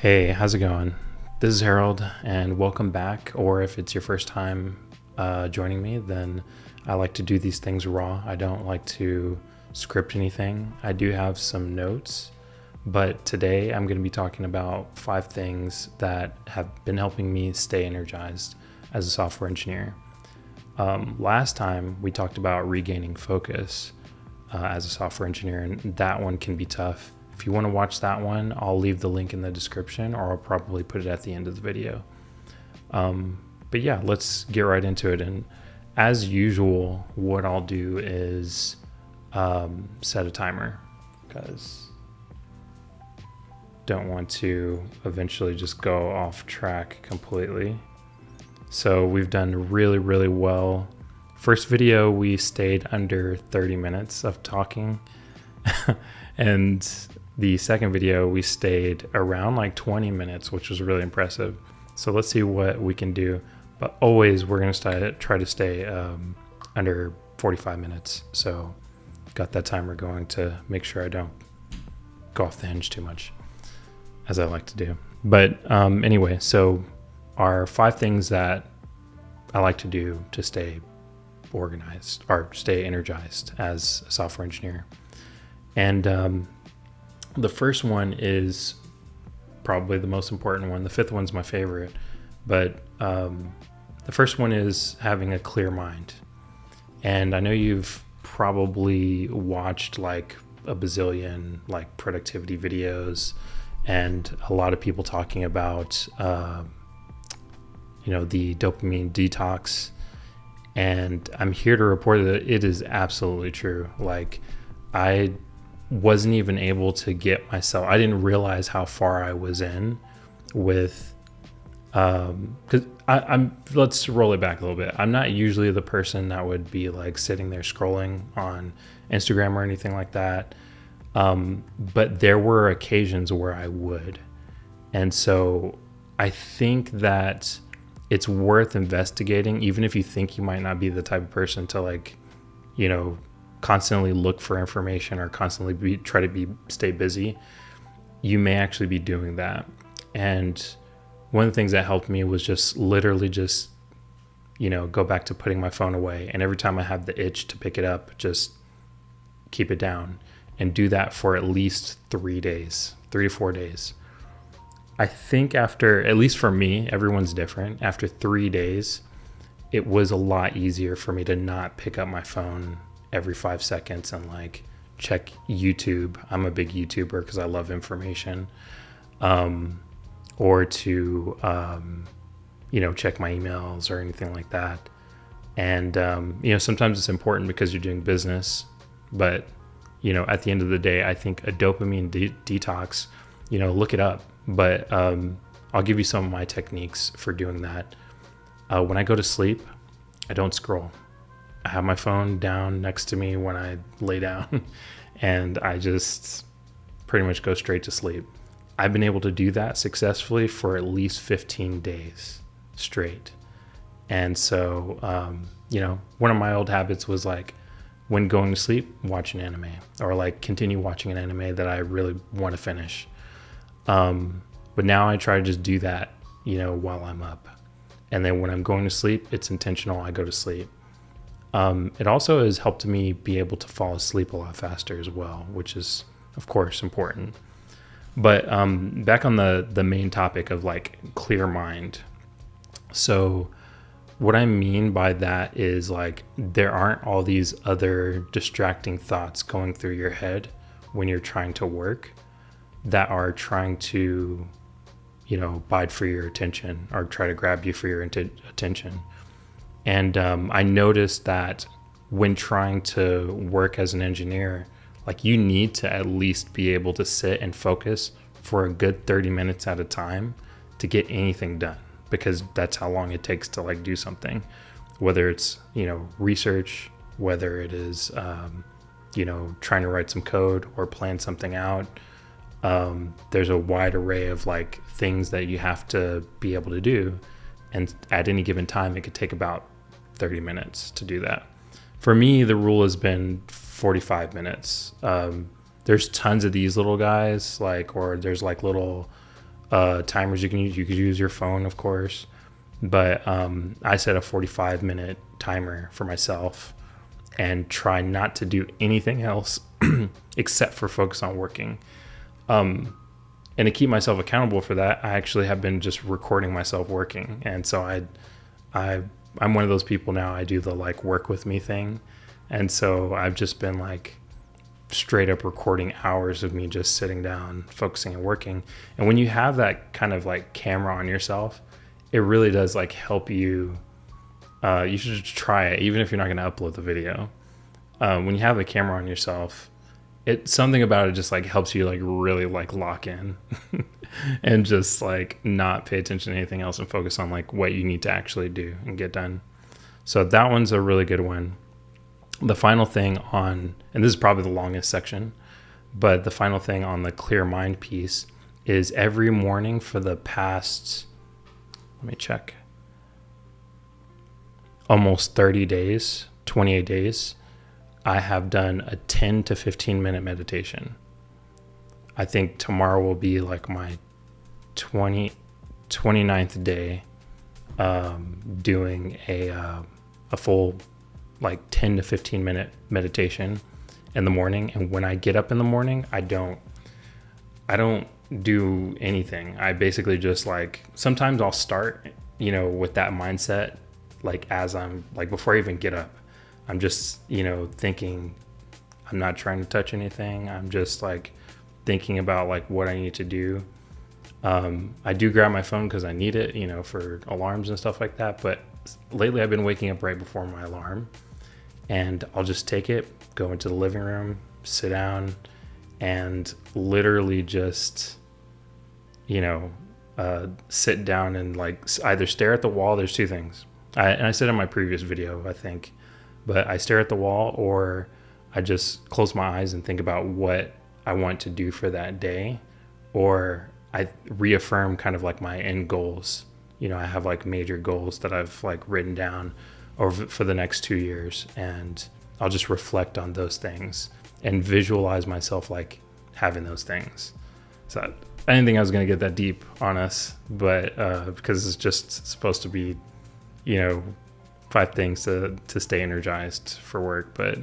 Hey, how's it going? This is Harold, and welcome back. Or if it's your first time joining me, then I like to do these things raw. I don't like to script anything. I do have some notes, but today I'm going to be talking about 5 things that have been helping me stay energized as a software engineer. Last time we talked about regaining focus as a software engineer, and that one can be tough. If you want to watch that one, I'll leave the link in the description, or I'll probably put it at the end of the video. But yeah, let's get right into it. And as usual, what I'll do is set a timer, because don't want to eventually just go off track completely. So we've done really well. First video, we stayed under 30 minutes of talking. And the second video, we stayed around like 20 minutes, which was really impressive. So let's see what we can do. But always we're going to try to stay under 45 minutes. So got that timer going to make sure I don't go off the hinge too much, as I like to do. But anyway, so our 5 things that I like to do to stay organized or stay energized as a software engineer. And the first one is probably the most important one. The 5th one's my favorite, but the first one is having a clear mind. And I know you've probably watched like a bazillion like productivity videos and a lot of people talking about the dopamine detox. And I'm here to report that it is absolutely true. Like, I wasn't even able to get myself, I didn't realize how far I was in with, because let's roll it back a little bit. I'm not usually the person that would be like sitting there scrolling on Instagram or anything like that. But there were occasions where I would. And so I think that it's worth investigating, even if you think you might not be the type of person to like, constantly look for information or constantly try to stay busy. You may actually be doing that. And one of the things that helped me was just literally go back to putting my phone away. And every time I have the itch to pick it up, just keep it down and do that for at least 3 to 4 days. I think after, at least for me, everyone's different. After 3 days, it was a lot easier for me to not pick up my phone every 5 seconds and like check YouTube. I'm a big YouTuber because I love information. Or to, check my emails or anything like that. And, sometimes it's important because you're doing business. But, at the end of the day, I think a dopamine detox, look it up. But I'll give you some of my techniques for doing that. When I go to sleep, I don't scroll. I have my phone down next to me when I lay down, and I just pretty much go straight to sleep. I've been able to do that successfully for at least 15 days straight. And so, one of my old habits was like, when going to sleep, watch an anime, or like continue watching an anime that I really want to finish. But now I try to just do that, while I'm up. And then when I'm going to sleep, it's intentional. I go to sleep. It also has helped me be able to fall asleep a lot faster as well, which is, of course, important. But back on the main topic of like clear mind. So what I mean by that is like there aren't all these other distracting thoughts going through your head when you're trying to work that are trying to, bide for your attention or try to grab you for your attention. And I noticed that when trying to work as an engineer, like you need to at least be able to sit and focus for a good 30 minutes at a time to get anything done, because that's how long it takes to like do something, whether it's, research, whether it is, trying to write some code or plan something out. There's a wide array of like things that you have to be able to do. And at any given time, it could take about 30 minutes to do that. For me, the rule has been 45 minutes. There's tons of these little guys, or there's like little timers you can use. You could use your phone, of course, but I set a 45-minute timer for myself and try not to do anything else except for focus on working. And to keep myself accountable for that, I actually have been just recording myself working. And so I'm one of those people now. I do the like work with me thing. And so I've just been like straight up recording hours of me just sitting down, focusing and working. And when you have that kind of like camera on yourself, it really does like help you. You should just try it, even if you're not going to upload the video. When you have the camera on yourself, something about it just like helps you like really like lock in and just like not pay attention to anything else and focus on like what you need to actually do and get done. So that one's a really good one. The final thing on, and this is probably the longest section, but the final thing on the clear mind piece is every morning for the past, let me check, almost 30 days, 28 days, I have done a 10 to 15 minute meditation. I think tomorrow will be like my 29th day doing a full like 10 to 15 minute meditation in the morning. And when I get up in the morning, I don't do anything. I basically just like, sometimes I'll start, with that mindset, like as I'm like, before I even get up, I'm just, thinking, I'm not trying to touch anything. I'm just like thinking about like what I need to do. I do grab my phone because I need it, for alarms and stuff like that. But lately I've been waking up right before my alarm, and I'll just take it, go into the living room, sit down, and literally just, sit down and like either stare at the wall. There's two things. And I said in my previous video, I think, but I stare at the wall, or I just close my eyes and think about what I want to do for that day, or I reaffirm kind of like my end goals. I have like major goals that I've like written down over for the next 2 years, and I'll just reflect on those things and visualize myself like having those things. So I didn't think I was going to get that deep on us, but because it's just supposed to be, 5 things to stay energized for work. But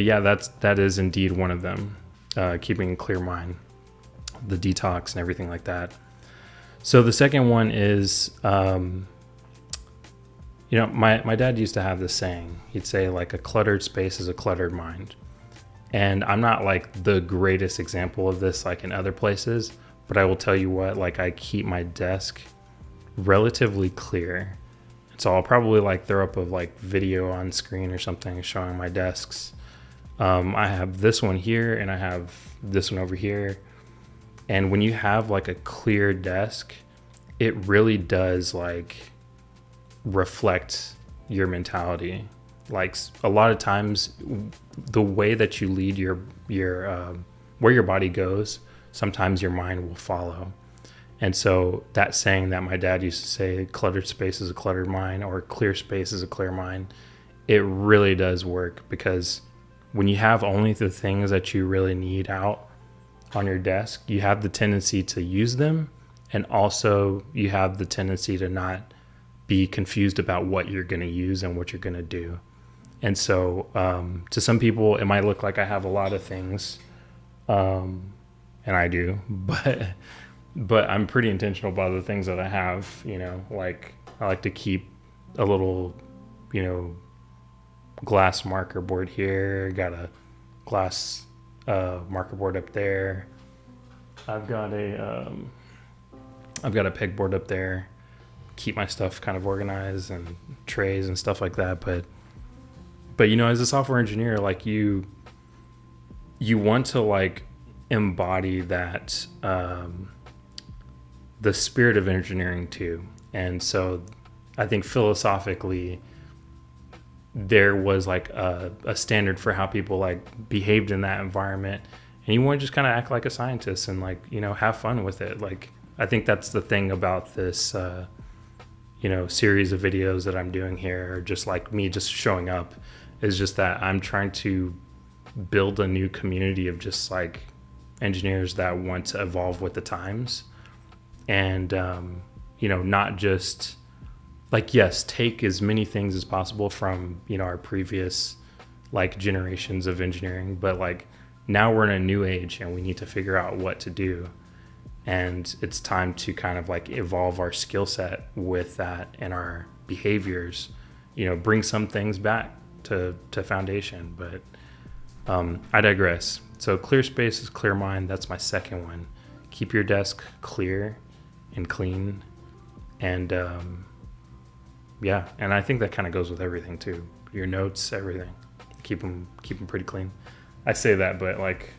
yeah, that is indeed one of them. Keeping a clear mind, the detox and everything like that. So the second one is, my dad used to have this saying. He'd say like a cluttered space is a cluttered mind. And I'm not like the greatest example of this like in other places, but I will tell you what, like I keep my desk relatively clear. So I'll probably like throw up a like video on screen or something showing my desks. I have this one here and I have this one over here. And when you have like a clear desk, it really does like reflect your mentality. Like a lot of times the way that you lead your where your body goes, sometimes your mind will follow. And so that saying that my dad used to say, cluttered space is a cluttered mind, or clear space is a clear mind, it really does work, because when you have only the things that you really need out on your desk, you have the tendency to use them. And also you have the tendency to not be confused about what you're going to use and what you're going to do. And so to some people, it might look like I have a lot of things, and I do, but I'm pretty intentional about the things that I have, like I like to keep a little, glass marker board here, got a glass marker board up there. I've got a pegboard up there, keep my stuff kind of organized, and trays and stuff like that. But as a software engineer, like you want to like embody that the spirit of engineering too. And so I think philosophically there was like a standard for how people like behaved in that environment, and you want to just kind of act like a scientist and like have fun with it. Like I think that's the thing about this series of videos that I'm doing here, or just like me just showing up, is just that I'm trying to build a new community of just like engineers that want to evolve with the times. and not just like, yes, take as many things as possible from our previous like generations of engineering, but like now we're in a new age and we need to figure out what to do, and it's time to kind of like evolve our skill set with that and our behaviors, bring some things back to foundation. But I digress. So clear space is clear mind. That's my second one. Keep your desk clear and clean. And yeah, and I think that kind of goes with everything too. Your notes, everything. Keep them pretty clean. I say that, but like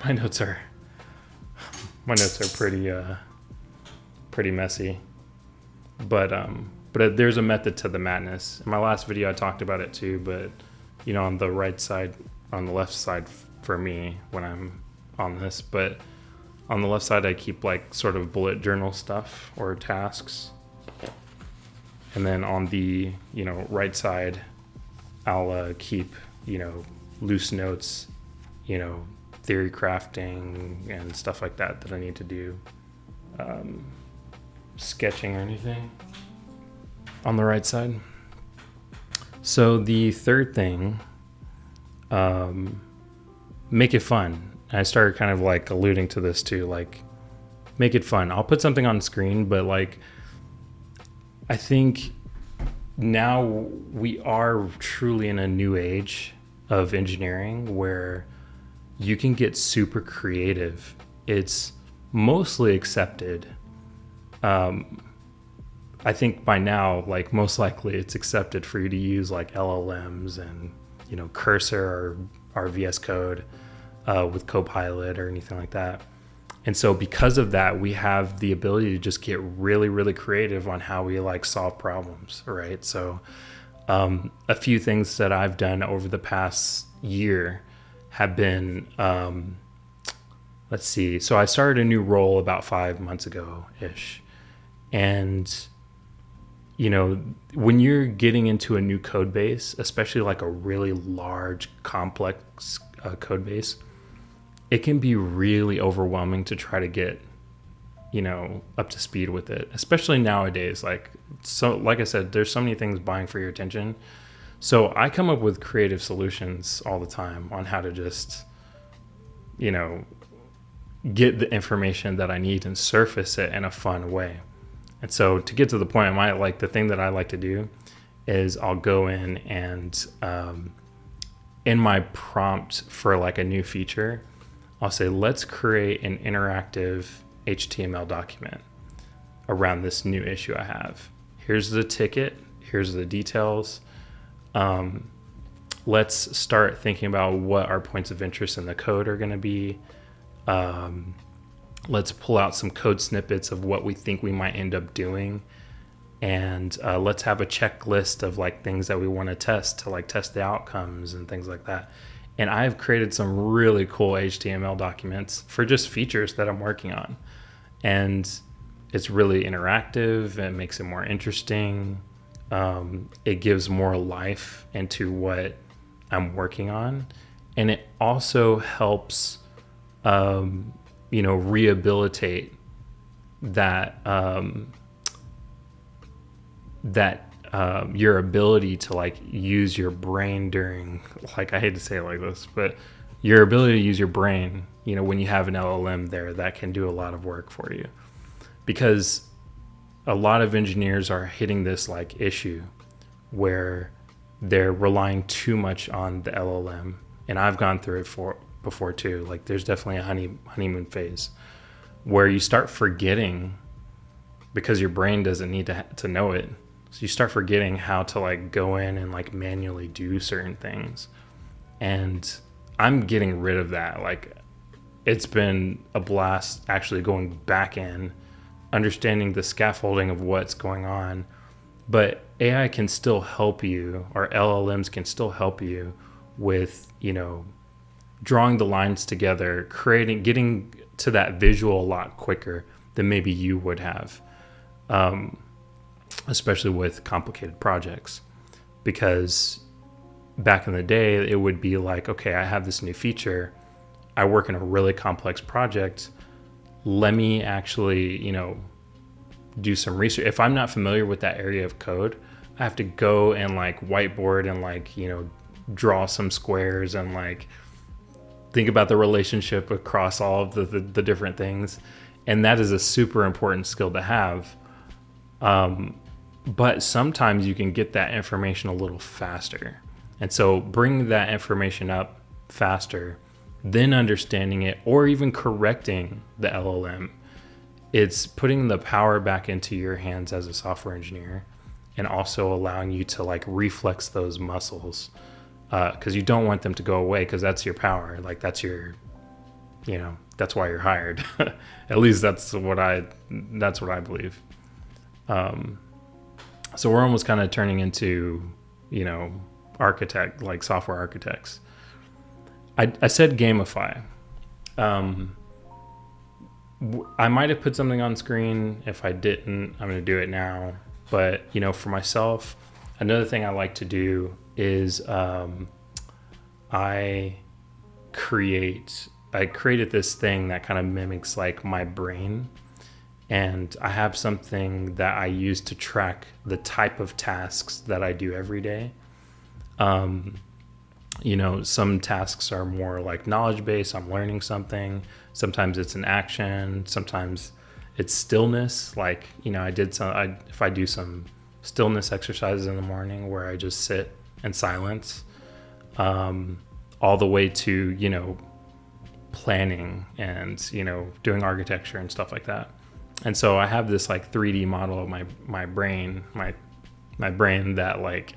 my notes are pretty messy. But there's a method to the madness. In my last video I talked about it too, but on the right side, on the left side for me when I'm on this, but on the left side I keep like sort of bullet journal stuff or tasks. And then on the, right side, I'll keep, loose notes, theory crafting and stuff like that I need to do. Sketching or anything on the right side. So the third thing, make it fun. I started kind of like alluding to this too, like make it fun. I'll put something on screen, but like I think now we are truly in a new age of engineering where you can get super creative. It's mostly accepted. I think by now, like most likely it's accepted for you to use like LLMs and, Cursor or VS Code with Copilot or anything like that. And so because of that, we have the ability to just get really, really creative on how we like solve problems, right? So a few things that I've done over the past year have been, let's see. So I started a new role about 5 months ago-ish. And, when you're getting into a new code base, especially like a really large, complex code base, it can be really overwhelming to try to get, up to speed with it, especially nowadays. Like I said, there's so many things vying for your attention. So I come up with creative solutions all the time on how to just, get the information that I need and surface it in a fun way. And so to get to the point, the thing that I like to do is I'll go in and in my prompt for like a new feature, I'll say, let's create an interactive HTML document around this new issue I have. Here's the ticket. Here's the details. Let's start thinking about what our points of interest in the code are going to be. Let's pull out some code snippets of what we think we might end up doing. And let's have a checklist of like things that we want to test to like test the outcomes and things like that. And I've created some really cool HTML documents for just features that I'm working on. And it's really interactive and makes it more interesting. It gives more life into what I'm working on. And it also helps, rehabilitate that, your ability to like use your brain during, like, I hate to say it like this, but your ability to use your brain, when you have an LLM there that can do a lot of work for you. Because a lot of engineers are hitting this like issue where they're relying too much on the LLM. And I've gone through it before too. Like there's definitely a honeymoon phase where you start forgetting, because your brain doesn't need to know it. So you start forgetting how to like go in and like manually do certain things. And I'm getting rid of that. Like it's been a blast actually going back in, understanding the scaffolding of what's going on. But AI can still help you, or LLMs can still help you with, drawing the lines together, getting to that visual a lot quicker than maybe you would have. Especially with complicated projects, because back in the day, it would be like, okay, I have this new feature. I work in a really complex project. let me actually, do some research. If I'm not familiar with that area of code, I have to go and like whiteboard and like, draw some squares and like think about the relationship across all of the different things. And that is a super important skill to have. But sometimes you can get that information a little faster. And so bring that information up faster, then understanding it or even correcting the LLM. It's putting the power back into your hands as a software engineer and also allowing you to like reflex those muscles, because you don't want them to go away, because that's your power. Like that's your, that's why you're hired. At least that's what I believe. So we're almost kind of turning into, like software architects. I said gamify. I might have put something on screen. If I didn't, I'm going to do it now. But, for myself, another thing I like to do is I created this thing that kind of mimics like my brain. And I have something that I use to track the type of tasks that I do every day. Some tasks are more like knowledge based. I'm learning something. Sometimes it's an action. Sometimes it's stillness. Like, if I do some stillness exercises in the morning where I just sit in silence, all the way to, planning and, doing architecture and stuff like that. And so I have this like 3D model of my brain, my brain that like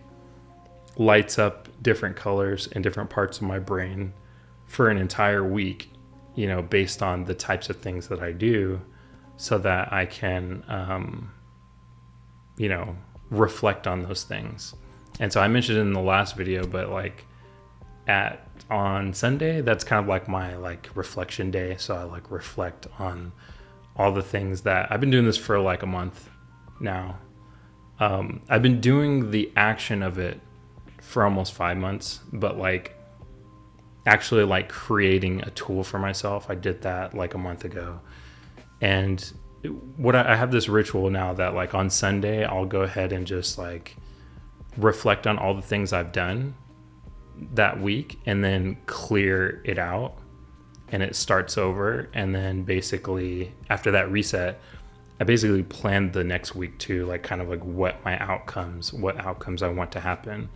lights up different colors in different parts of my brain for an entire week, based on the types of things that I do, so that I can, reflect on those things. And so I mentioned in the last video, but like on Sunday, that's kind of like my like reflection day. So I like reflect on all the things that I've been doing this for like a month now. I've been doing the action of it for almost 5 months, but like actually like creating a tool for myself, I did that like a month ago. And what I have this ritual now that like on Sunday, I'll go ahead and just like reflect on all the things I've done that week and then clear it out, and it starts over. And then basically after that reset, I basically planned the next week to like kind of like what outcomes I want to happen.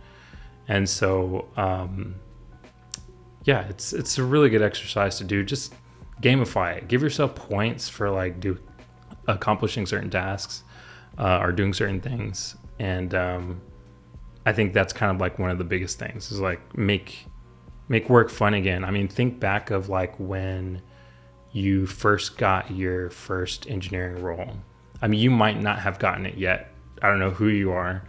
And so, it's a really good exercise to do. Just gamify it. Give yourself points for like accomplishing certain tasks, or doing certain things. And I think that's kind of like one of the biggest things is like make work fun again. I mean, think back of like when you first got your first engineering role. I mean, you might not have gotten it yet. I don't know who you are,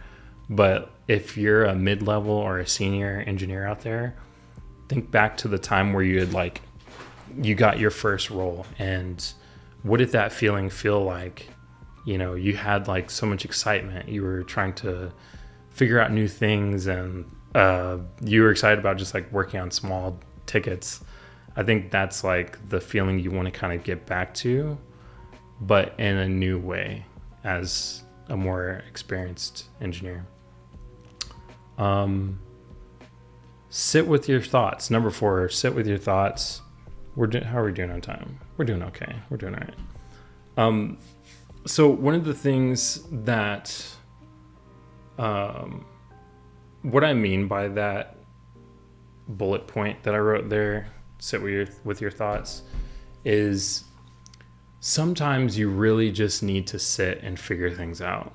but if you're a mid-level or a senior engineer out there, think back to the time where you got your first role, and what did that feeling feel like? You had like so much excitement. You were trying to figure out new things, and you were excited about just like working on small tickets. I think that's like the feeling you want to kind of get back to, but in a new way as a more experienced engineer. Sit with your thoughts. Number 4, sit with your thoughts. How are we doing on time? We're doing okay. We're doing all right. So one of the things that, what I mean by that bullet point that I wrote there, sit with your thoughts, is sometimes you really just need to sit and figure things out.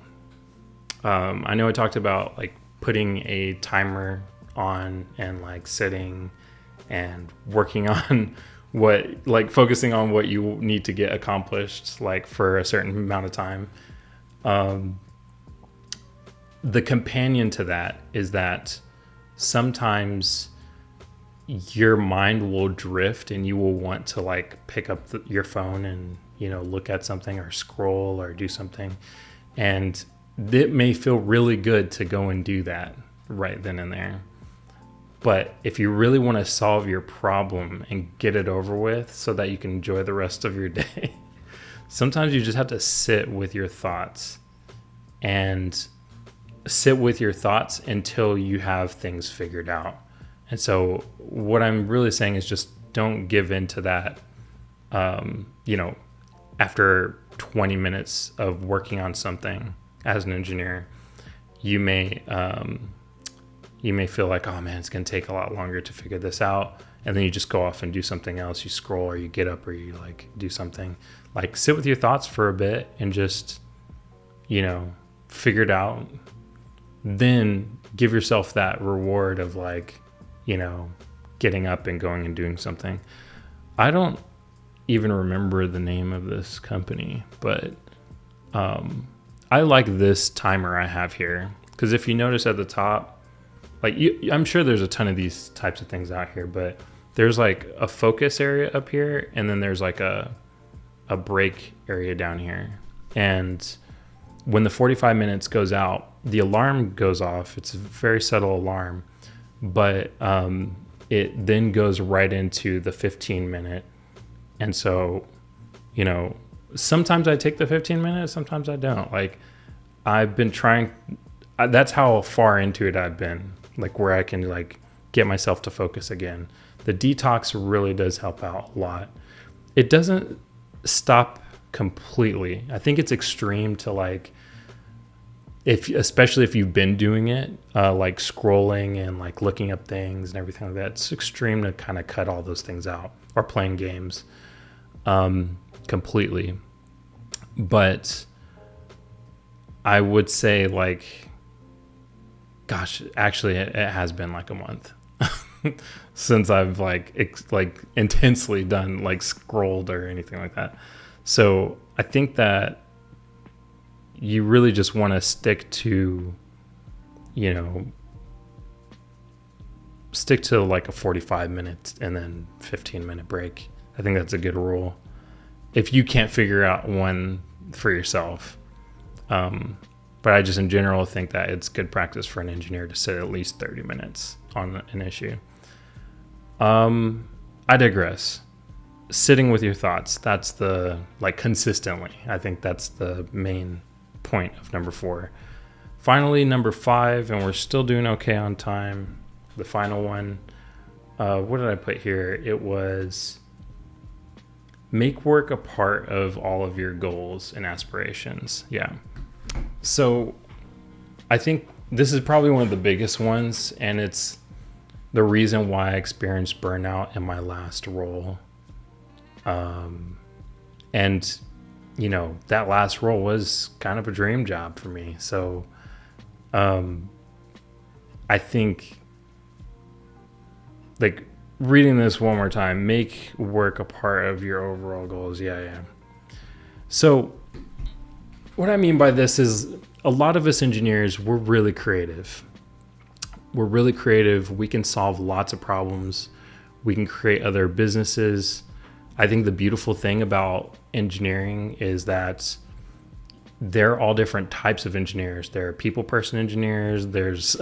I know I talked about like putting a timer on and like sitting and working on focusing on what you need to get accomplished, like for a certain amount of time. The companion to that is that sometimes your mind will drift and you will want to like pick up your phone and, look at something or scroll or do something. And it may feel really good to go and do that right then and there. But if you really want to solve your problem and get it over with so that you can enjoy the rest of your day, sometimes you just have to sit with your thoughts and sit with your thoughts until you have things figured out. And so what I'm really saying is just don't give in to that. After 20 minutes of working on something as an engineer, you may feel like, oh man, it's going to take a lot longer to figure this out. And then you just go off and do something else. You scroll, or you get up, or you like do something. Like, sit with your thoughts for a bit and just, figure it out. Then give yourself that reward of like, getting up and going and doing something. I don't even remember the name of this company, but I like this timer I have here, because if you notice at the top, I'm sure there's a ton of these types of things out here, but there's like a focus area up here, and then there's like a break area down here. And when the 45 minutes goes out, the alarm goes off. It's a very subtle alarm, but it then goes right into the 15 minute. And so, sometimes I take the 15 minutes, sometimes I don't. Like, I've been trying, that's how far into it I've been, like where I can like get myself to focus again. The detox really does help out a lot. It doesn't stop completely. I think it's extreme to like, especially if you've been doing it, like scrolling and like looking up things and everything like that, it's extreme to kind of cut all those things out, or playing games completely. But I would say like, gosh, actually it has been like a month since I've like intensely done like scrolled or anything like that. So I think that you really just want to stick to like a 45 minute and then 15-minute break. I think that's a good rule if you can't figure out one for yourself. But I just in general think that it's good practice for an engineer to sit at least 30 minutes on an issue. I digress. Sitting with your thoughts, that's the consistently. I think that's the main point of number 4. Finally, number 5, and we're still doing okay on time. The final one, what did I put here? It was make work a part of all of your goals and aspirations. Yeah. So I think this is probably one of the biggest ones, and it's the reason why I experienced burnout in my last role. And that last role was kind of a dream job for me. So I think like reading this one more time, make work a part of your overall goals. Yeah. So what I mean by this is a lot of us engineers, we're really creative. We can solve lots of problems. We can create other businesses. I think the beautiful thing about engineering is that they're all different types of engineers. There are people person engineers. There's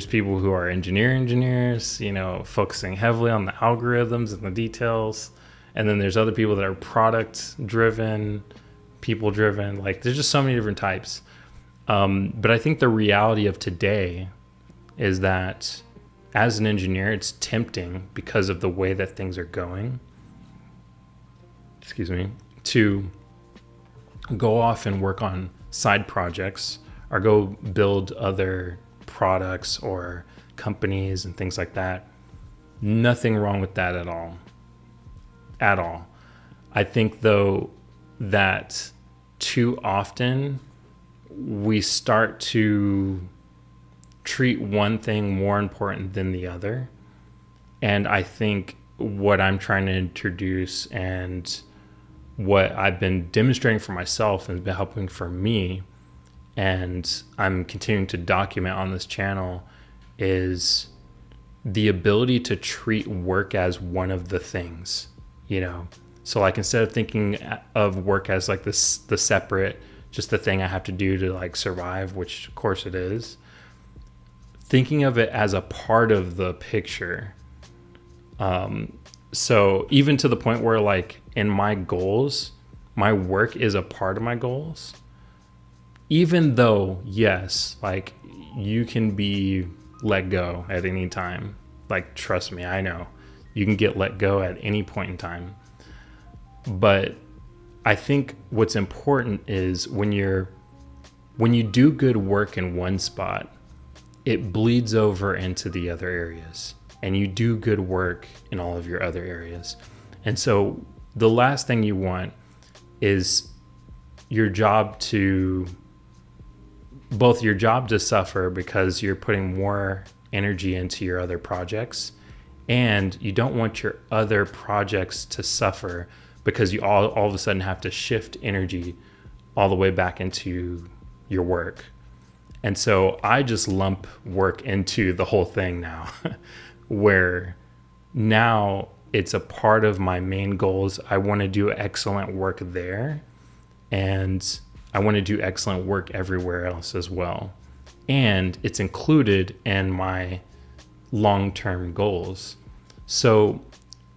people who are engineers, focusing heavily on the algorithms and the details. And then there's other people that are product driven, people driven. Like, there's just so many different types. But I think the reality of today is that as an engineer, it's tempting because of the way that things are going, to go off and work on side projects or go build other products or companies and things like that. Nothing wrong with that at all. I think though that too often we start to treat one thing more important than the other. And I think what I'm trying to introduce and what I've been demonstrating for myself and been helping for me, and I'm continuing to document on this channel, is the ability to treat work as one of the things, So like, instead of thinking of work as like the separate, just the thing I have to do to like survive, which of course it is, thinking of it as a part of the picture. So even to the point where like in my goals, my work is a part of my goals, even though, yes, like you can be let go at any time. Like, trust me, I know you can get let go at any point in time. But I think what's important is when you do good work in one spot, it bleeds over into the other areas, and you do good work in all of your other areas. And so the last thing you want is your job to suffer because you're putting more energy into your other projects, and you don't want your other projects to suffer because you all of a sudden have to shift energy all the way back into your work. And so I just lump work into the whole thing now, where now it's a part of my main goals. I want to do excellent work there, and I want to do excellent work everywhere else as well. And it's included in my long-term goals. So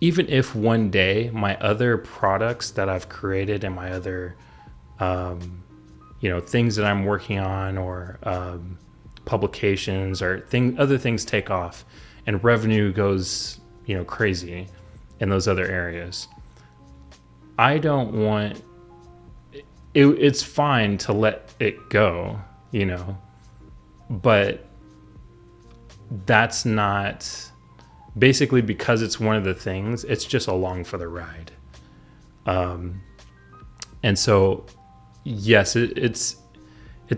even if one day my other products that I've created and my other, things that I'm working on, or publications or other things take off and revenue goes, crazy in those other areas, I don't want it's fine to let it go, but that's not basically, because it's one of the things, it's just along for the ride. And so, yes, it's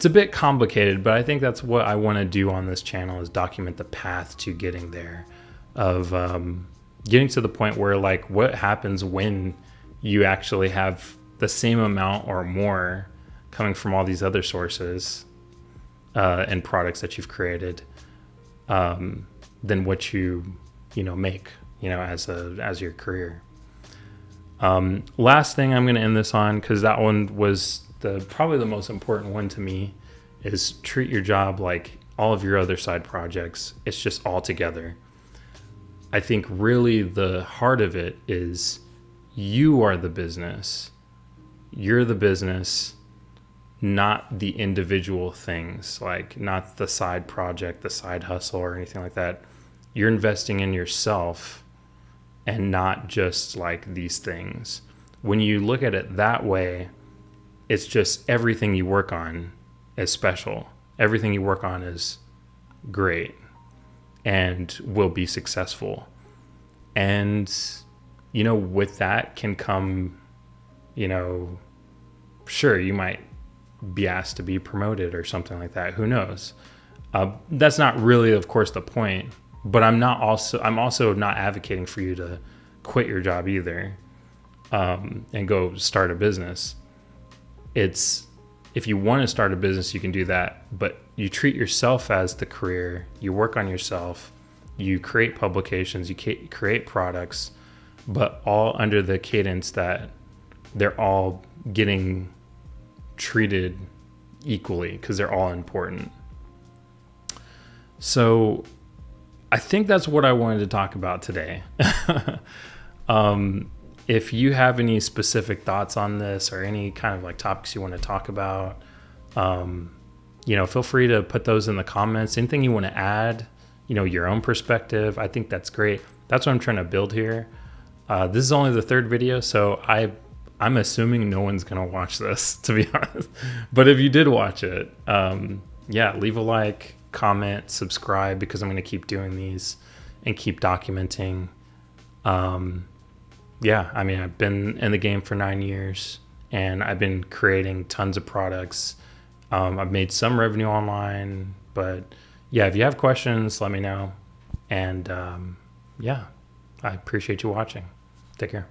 a bit complicated, but I think that's what I want to do on this channel, is document the path to getting there, of getting to the point where, like, what happens when you actually have the same amount or more coming from all these other sources and products that you've created than what you make, as your career. Last thing I'm going to end this on, because that one was probably the most important one to me, is treat your job like all of your other side projects. It's just all together. I think really the heart of it is you are the business. You're the business, not the individual things, like not the side project, the side hustle, or anything like that. You're investing in yourself and not just like these things. When you look at it that way, it's just everything you work on is special. Everything you work on is great and will be successful. And, with that can come, sure, you might be asked to be promoted or something like that. Who knows? That's not really, of course, the point. But I'm also not advocating for you to quit your job either, and go start a business. If you want to start a business, you can do that, but you treat yourself as the career. You work on yourself. You create publications. You create products, but all under the cadence that they're all getting treated equally, because they're all important. So I think that's what I wanted to talk about today. If you have any specific thoughts on this, or any kind of like topics you want to talk about, feel free to put those in the comments. Anything you want to add, your own perspective, I think that's great. That's what I'm trying to build here. This is only the third video, so I'm assuming no one's going to watch this, to be honest. But if you did watch it, leave a like, comment, subscribe, because I'm going to keep doing these and keep documenting. I've been in the game for 9 years, and I've been creating tons of products. I've made some revenue online, but if you have questions, let me know. And I appreciate you watching. Take care.